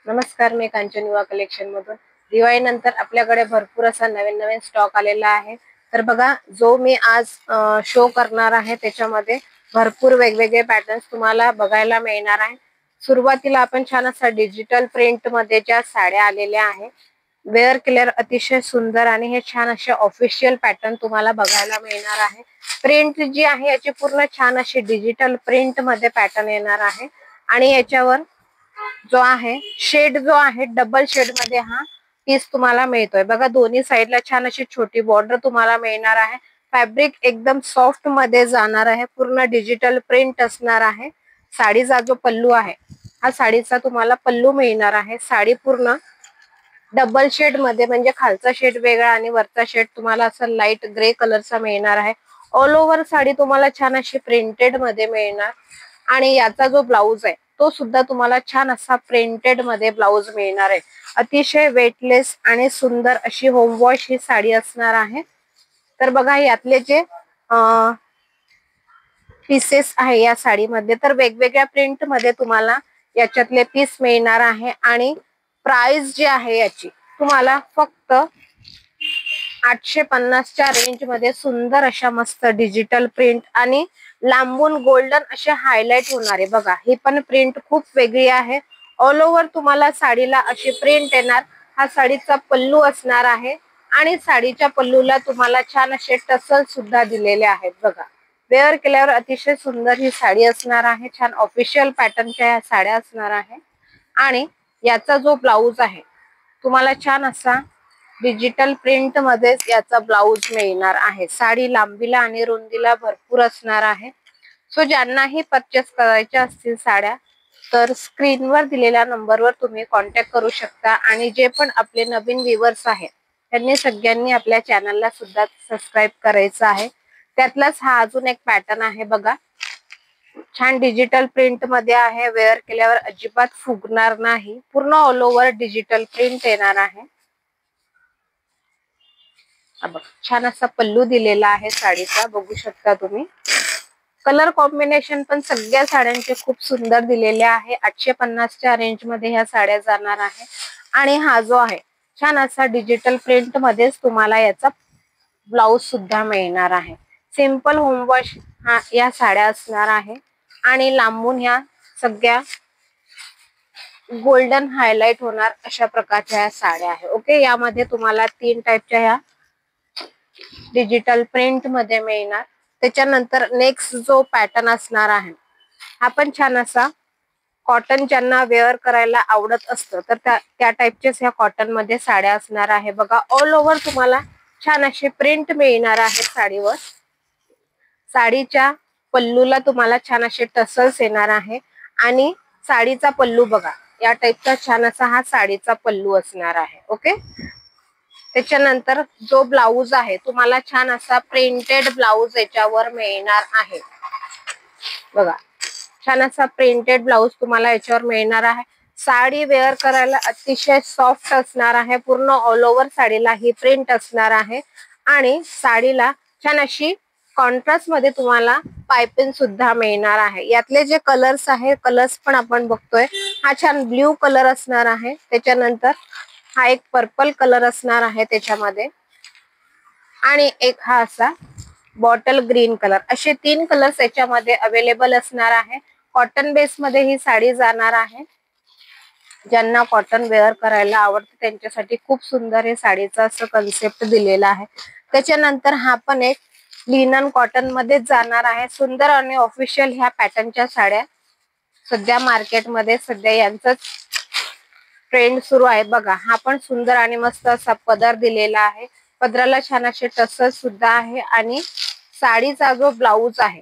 नमस्कार, मी कांचन युवा कलेक्शन मधून. दिवाळीनंतर आपल्याकडे भरपूर असा नवीन नवीन स्टॉक आलेला आहे. तर बघा, जो मी आज शो करणार आहे त्याच्यामध्ये भरपूर वेगवेगळे पॅटर्न्स तुम्हाला बघायला मिळणार आहे. सुरुवातीला आपण छान असा डिजिटल प्रिंट मध्ये ज्या साड्या आलेल्या आहे, वेअर केल्यावर अतिशय सुंदर आणि हे छान असे ऑफिशियल पॅटर्न तुम्हाला बघायला मिळणार आहे. प्रिंट जी आहे याची पूर्ण छान अशी डिजिटल प्रिंट मध्ये पॅटर्न येणार आहे आणि याच्यावर जो आहे शेड जो आहे डबल शेड मध्ये हा पीस तुम्हाला मिळतोय. बघा, दोन्ही साइडला छान अशी छोटी बॉर्डर तुम्हाला मिळणार आहे. फॅब्रिक एकदम सॉफ्ट मध्ये जाणार आहे. पूर्ण डिजिटल प्रिंट असणार आहे. साडीचा जो पल्लू आहे, हा साडीचा तुम्हाला पल्लू मिळणार आहे. साडी पूर्ण डबल शेड मध्ये, म्हणजे खालचा शेड वेगळा आणि वरचा शेड तुम्हाला असं लाईट ग्रे कलरचा मिळणार आहे. ऑल ओव्हर साडी तुम्हाला छान अशी प्रिंटेड मध्ये मिळणार आणि याचा जो ब्लाउज आहे तो सुद्धा तुम्हाला छान असा प्रिंटेड मध्ये ब्लाउज मिळणार आहे. अतिशय वेटलेस आणि सुंदर अशी होम वॉश ही साडी असणार आहे. तर बघा, यातले जे पीसेस आहे या साडीमध्ये, तर वेगवेगळ्या प्रिंट मध्ये तुम्हाला याच्यातले पीस मिळणार आहे आणि प्राइस जी आहे याची तुम्हाला फक्त 850च्या रेंज मध्ये सुंदर अशा मस्त डिजिटल प्रिंट आणि लांबून गोल्डन असे हायलाइट होणार आहे. बघा, ही पण प्रिंट खूप वेगळी आहे. ऑल ओव्हर तुम्हाला साडीला अशी प्रिंट येणार. हा साडीचा पल्लू असणार आहे आणि साडीच्या पल्लूला तुम्हाला छान असे टसल सुद्धा दिलेले आहेत. बघा, वेअर केल्यावर अतिशय सुंदर ही साडी असणार आहे. छान ऑफिशियल पॅटर्नच्या या साड्या असणार आहे आणि याचा जो ब्लाउज आहे तुम्हाला छान असा डिजिटल प्रिंट मध्ये याचा ब्लाउज मिळणार आहे. साडी लांबीला आणि रुंदीला भरपूर असणार आहे. सो ज्यांनाही परचेस करायच्या असतील साड्या, तर स्क्रीनवर दिलेल्या नंबरवर तुम्ही कॉन्टॅक्ट करू शकता. आणि जे पण आपले नवीन व्ह्यूअर्स आहेत त्यांनी सगळ्यांनी आपल्या चॅनलला सुद्धा सबस्क्राईब करायचं आहे. त्यातलाच हा अजून एक पॅटर्न आहे. बघा, छान डिजिटल प्रिंट मध्ये आहे. वेअर केल्यावर अजिबात फुगणार नाही. पूर्ण ऑल ओव्हर डिजिटल प्रिंट येणार आहे. छान असा पल्लू दिलेला आहे साडीचा, बघू शकता तुम्ही. कलर कॉम्बिनेशन पण सगळ्या साड्यांचे खूप सुंदर दिलेले आहे. 850च्या रेंज मध्ये ह्या साड्या जाणार आहे आणि हा जो आहे छान असा डिजिटल प्रिंट मध्येच तुम्हाला याचा ब्लाउज सुद्धा मिळणार आहे. सिंपल होम वॉश हा या साड्या असणार आहे आणि लांबून ह्या सगळ्या गोल्डन हायलाइट होणार अशा प्रकारच्या ह्या साड्या आहे. ओके, यामध्ये तुम्हाला 3 टाइपच्या ह्या डिजिटल प्रिंट मध्ये मिळणार. त्याच्यानंतर नेक्स्ट जो पॅटर्न असणार आहे हा पण छान असा कॉटन, ज्यांना वेअर करायला आवडत असतं तर त्या टाइपच्याच ह्या कॉटन मध्ये साड्या असणार आहे. बघा, ऑल ओव्हर तुम्हाला छान अशी प्रिंट मिळणार आहे साडीवर. साडीच्या पल्लूला तुम्हाला छान असे टसल्स येणार आहे आणि साडीचा पल्लू बघा, या टाइपचा छान असा हा साडीचा पल्लू असणार आहे. ओके, त्याच्यानंतर जो ब्लाउज आहे तुम्हाला छान असा प्रिंटेड ब्लाउज याच्यावर मिळणार आहे. बघा, छान असा प्रिंटेड ब्लाउज तुम्हाला याच्यावर मिळणार आहे. साडी वेअर करायला अतिशय सॉफ्ट असणार आहे. पूर्ण ऑल ओव्हर साडीला ही प्रिंट असणार आहे आणि साडीला छान अशी कॉन्ट्रास्ट मध्ये तुम्हाला पाइपिंग सुद्धा मिळणार आहे. यातले जे कलर्स आहे, कलर्स पण आपण बघतोय. हा छान ब्ल्यू कलर असणार आहे. त्याच्यानंतर हा एक पर्पल कलर असणार आहे त्याच्यामध्ये आणि एक हा असा बॉटल ग्रीन कलर. असे 3 कलर्स याच्यामध्ये अवेलेबल असणार आहे. कॉटन बेस मध्ये ही साडी जाणार आहे. ज्यांना कॉटन वेअर करायला आवडतं त्यांच्यासाठी खूप सुंदर हे साडीचा असं कन्सेप्ट दिलेला आहे. त्याच्यानंतर हा पण एक लिनन कॉटन मध्ये जाणार आहे. सुंदर आणि ऑफिशियल ह्या पॅटर्नच्या साड्या सध्या मार्केटमध्ये सध्या यांचंच ट्रेंड सुरू आहे. बघा, हा पण सुंदर आणि मस्त असा पदर दिलेला आहे. पदराला छान असे टसल्स सुद्धा आहे आणि साडीचा जो ब्लाउज आहे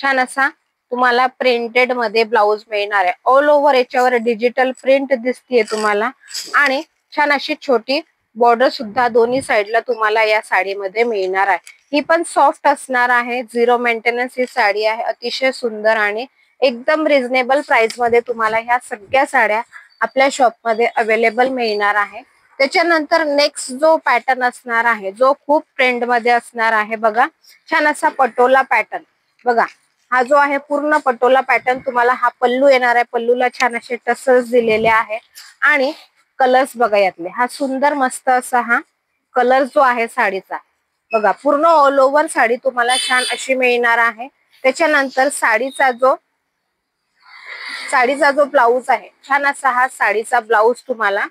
छान असा तुम्हाला प्रिंटेड मध्ये ब्लाउज मिळणार आहे. ऑल ओव्हर याच्यावर डिजिटल प्रिंट दिसतीये तुम्हाला आणि छान अशी छोटी बॉर्डर सुद्धा दोन्ही साइडला तुम्हाला या साडीमध्ये मिळणार आहे. ही पण सॉफ्ट असणार आहे. 0 मेंटेनन्स ही साडी आहे. अतिशय सुंदर आणि एकदम रिझनेबल प्राइस मध्ये तुम्हाला ह्या सगळ्या साड्या आपल्या शॉप मध्ये अवेलेबल मिळणार आहे. त्याच्यानंतर नेक्स्ट जो पॅटर्न असणार आहे जो खूप ट्रेंड मध्ये असणार आहे. बघा, छान असा पटोला पॅटर्न. बघा, हा जो आहे पूर्ण पटोला पॅटर्न तुम्हाला हा पल्लू येणार आहे. पल्लूला छान असे टसल्स दिलेले आहे आणि कलर्स बघा यातले. हा सुंदर मस्त असा हा कलर जो आहे साडीचा बघा. पूर्ण ऑल ओव्हर साडी तुम्हाला छान अशी मिळणार आहे. त्याच्यानंतर साडीचा जो ब्लाऊज आहे छान असा हा साडीचा ब्लाऊज तुम्हाला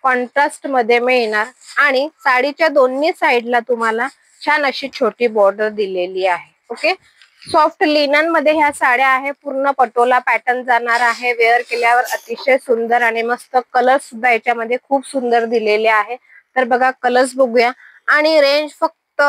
कॉन्ट्रास्ट मध्ये मिळणार आणि साडीच्या दोन्ही साइडला तुम्हाला छान अशी छोटी बॉर्डर दिलेली आहे. ओके, सॉफ्ट लिनन मध्ये ह्या साड्या आहे. पूर्ण पटोला पॅटर्न जाणार आहे. वेअर केल्यावर अतिशय सुंदर आणि मस्त. कलर सुद्धा याच्यामध्ये खूप सुंदर दिलेले आहे. तर बघा कलर्स बघूया आणि रेंज फक्त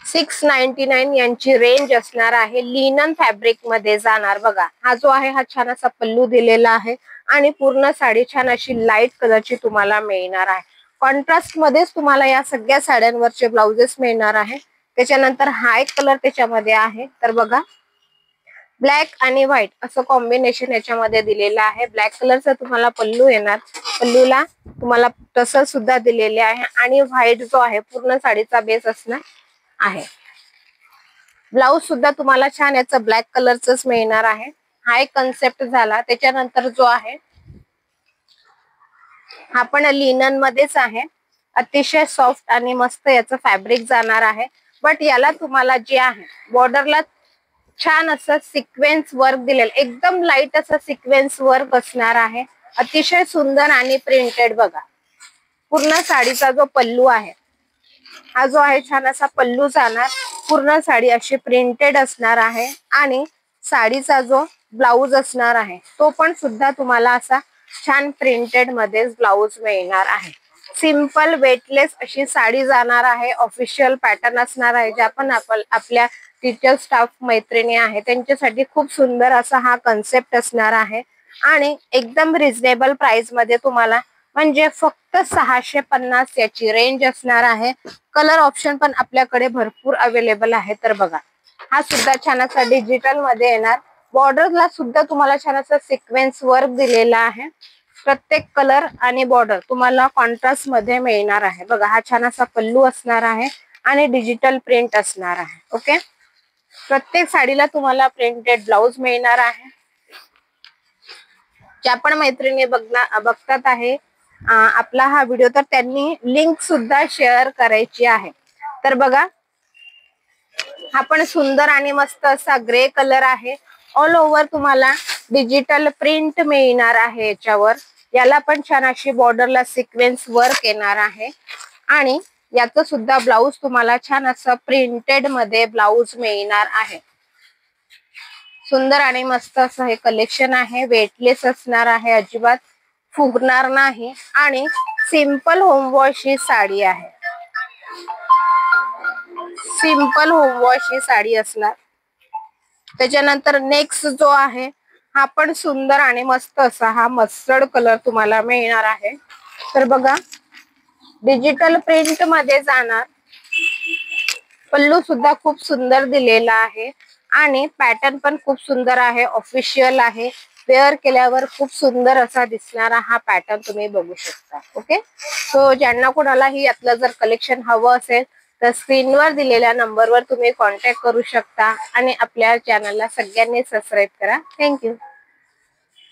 699 यांची रेंज असणार आहे. लिनन फॅब्रिक मध्ये जाणार बघा. हा जो आहे हा छान असा पल्लू दिलेला आहे आणि पूर्ण साडी छान अशी लाईट कलरची तुम्हाला मिळणार आहे. कॉन्ट्रास्ट मध्येच तुम्हाला या सगळ्या साड्यांवरचे ब्लाउजेस मिळणार आहे. त्याच्यानंतर हा एक कलर त्याच्यामध्ये आहे. तर बघा ब्लॅक आणि व्हाईट असं कॉम्बिनेशन याच्यामध्ये दिलेलं आहे. ब्लॅक कलरचा तुम्हाला पल्लू येणार. पल्लूला तुम्हाला टसल सुद्धा दिलेले आहे आणि व्हाईट जो आहे पूर्ण साडीचा बेस असणार आहे. ब्लाऊज सुद्धा तुम्हाला छान याचा ब्लॅक कलरच मिळणार आहे. हा एक कन्सेप्ट झाला. त्याच्यानंतर जो आहे हा पण लिनन मध्येच आहे. अतिशय सॉफ्ट आणि मस्त याचं फॅब्रिक जाणार आहे. बट याला तुम्हाला जे आहे बॉर्डरला छान असं सिक्वेन्स वर्क दिलेलं. एकदम लाईट असं सिक्वेन्स वर्क असणार आहे. अतिशय सुंदर आणि प्रिंटेड बघा. पूर्ण साडीचा जो पल्लू आहे हा जो आहे छान असा पल्लू जाणार. पूर्ण साडी अशी प्रिंटेड असणार आहे आणि साडीचा जो ब्लाऊज असणार आहे तो पण सुद्धा तुम्हाला असा छान प्रिंटेड मध्येच ब्लाऊज मिळणार आहे. सिंपल वेटलेस अशी साडी जाणार आहे. ऑफिशियल पॅटर्न असणार आहे. जे आपण आपल्या टीचर स्टाफ मैत्रिणी आहे त्यांच्यासाठी खूप सुंदर असा हा कन्सेप्ट असणार आहे आणि एकदम रिझनेबल प्राइस मध्ये तुम्हाला म्हणजे फक्त 650 याची रेंज असणार आहे. कलर ऑप्शन पण आपल्याकडे भरपूर अवेलेबल आहे. तर बघा हा सुद्धा छान असा डिजिटल मध्ये येणार. बॉर्डरला सुद्धा तुम्हाला छान असा सिक्वेन्स वर्क दिलेला आहे. प्रत्येक कलर आणि बॉर्डर तुम्हाला कॉन्ट्रास्ट मध्ये मिळणार आहे. बघा हा छान असा पल्लू असणार आहे आणि डिजिटल प्रिंट असणार आहे. ओके, प्रत्येक साडीला तुम्हाला प्रिंटेड ब्लाऊज मिळणार आहे. ज्या पण मैत्रिणी बघतात आहे आपला हा व्हिडिओ तर त्यांनी लिंक सुद्धा शेअर करायची आहे. तर बघा हा पण सुंदर आणि मस्त असा ग्रे कलर आहे. ऑल ओव्हर तुम्हाला डिजिटल प्रिंट मिळणार आहे याच्यावर. याला पण छान अशी बॉर्डरला सिक्वेन्स वर्क येणार आहे आणि याचं सुद्धा ब्लाऊज तुम्हाला छान असं प्रिंटेड मध्ये ब्लाऊज मिळणार आहे. सुंदर आणि मस्त असं हे कलेक्शन आहे. वेटलेस असणार आहे. अजिबात फुगणार नाही आणि सिंपल होमवॉश ही साडी आहे. सिंपल होमवॉश ही साडी असणार. त्याच्यानंतर नेक्स्ट जो आहे हा पण सुंदर आणि मस्त असा हा मस्टर्ड कलर तुम्हाला मिळणार आहे. तर बघा डिजिटल प्रिंट मध्ये जाणार. पल्लू सुद्धा खूप सुंदर दिलेला आहे आणि पॅटर्न पण खूप सुंदर आहे. ऑफिशियल आहे. वेअर केल्यावर खूप सुंदर असा दिसणारा हा पॅटर्न तुम्ही बघू शकता. ओके, सो ज्यांना कोणालाही यातलं जर कलेक्शन हवं असेल तर स्क्रीनवर दिलेल्या नंबरवर तुम्ही कॉन्टॅक्ट करू शकता आणि आपल्या चॅनलला सगळ्यांनी सबस्क्राईब करा. थँक्यू.